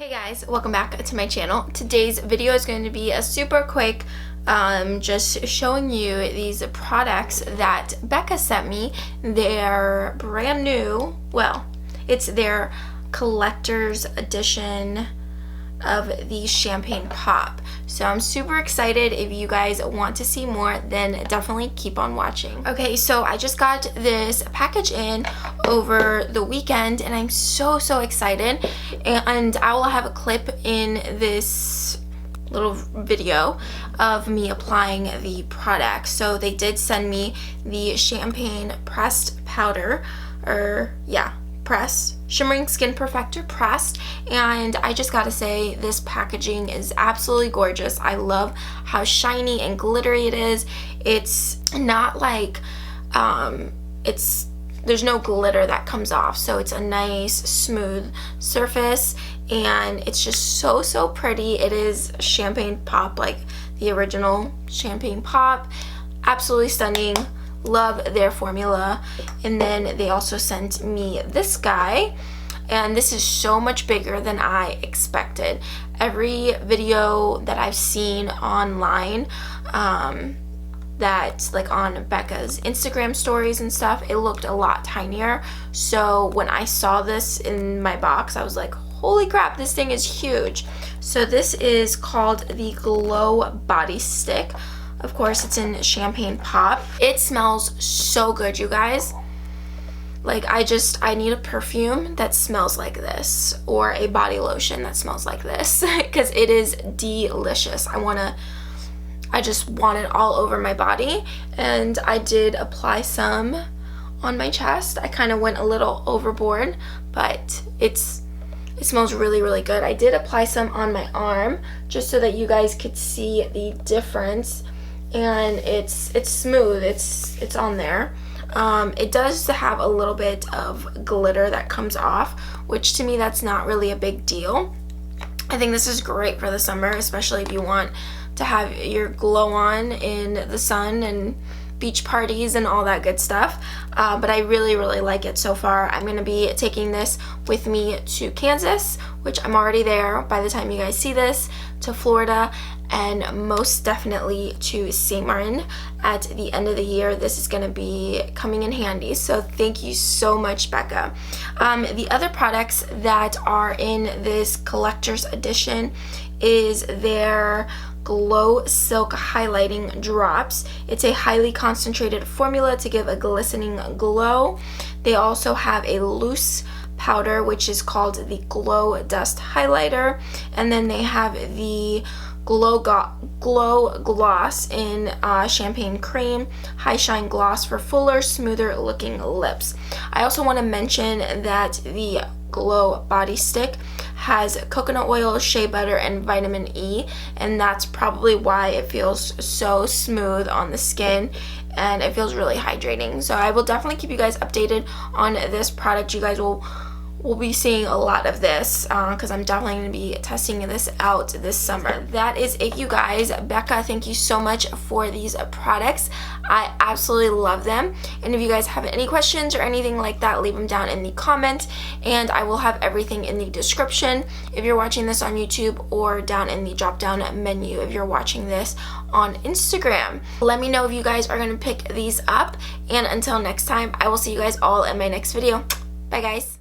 Hey guys, welcome back to my channel. Today's video is going to be a super quick just showing you these products that Becca sent me. They're brand new. Well, it's their collector's edition of the champagne pop. So I'm super excited. If you guys want to see more, then definitely keep on watching. Okay, so I just got this package in over the weekend and I'm so excited, and I will have a clip in this little video of me applying the product. So they did send me the champagne pressed powder, pressed Shimmering Skin Perfector pressed, and I just gotta say this packaging is absolutely gorgeous. I love how shiny and glittery it is. It's not like there's no glitter that comes off, so it's a nice smooth surface and it's just so pretty. It is champagne pop, like the original champagne pop. Absolutely stunning. Love their formula. And then they also sent me this guy, and this is so much bigger than I expected. Every video that I've seen online, that like on Becca's Instagram stories and stuff, it looked a lot tinier. So when I saw this in my box, I was like, holy crap, this thing is huge. So this is called the Glow Body Stick. Of course, it's in champagne pop. It smells so good, you guys. Like, I need a perfume that smells like this, or a body lotion that smells like this, because it is delicious. I just want it all over my body, and I did apply some on my chest. I kind of went a little overboard, but it smells really good. I did apply some on my arm just so that you guys could see the difference. And it's smooth, it's on there. It does have a little bit of glitter that comes off, which to me that's not really a big deal. I think this is great for the summer, especially if you want to have your glow on in the sun and beach parties and all that good stuff. But I really like it so far. I'm going to be taking this with me to Kansas, which I'm already there by the time you guys see this, to Florida, and most definitely to St. Martin at the end of the year. This is going to be coming in handy. So thank you so much, Becca. The other products that are in this collector's edition is their Glow Silk Highlighting Drops. It's a highly concentrated formula to give a glistening glow. They also have a loose powder, which is called the Glow Dust Highlighter, and then they have the Glow Gloss in Champagne Cream High Shine Gloss for fuller, smoother looking lips. I also want to mention that the Glow Body Stick has coconut oil, shea butter, and vitamin E, and that's probably why it feels so smooth on the skin and it feels really hydrating. So I will definitely keep you guys updated on this product. You guys will be seeing a lot of this because I'm definitely going to be testing this out this summer. That is it, you guys. Becca, thank you so much for these products. I absolutely love them. And if you guys have any questions or anything like that, leave them down in the comments, and I will have everything in the description if you're watching this on YouTube, or down in the drop down menu if you're watching this on Instagram. Let me know if you guys are going to pick these up, and until next time, I will see you guys all in my next video. Bye guys.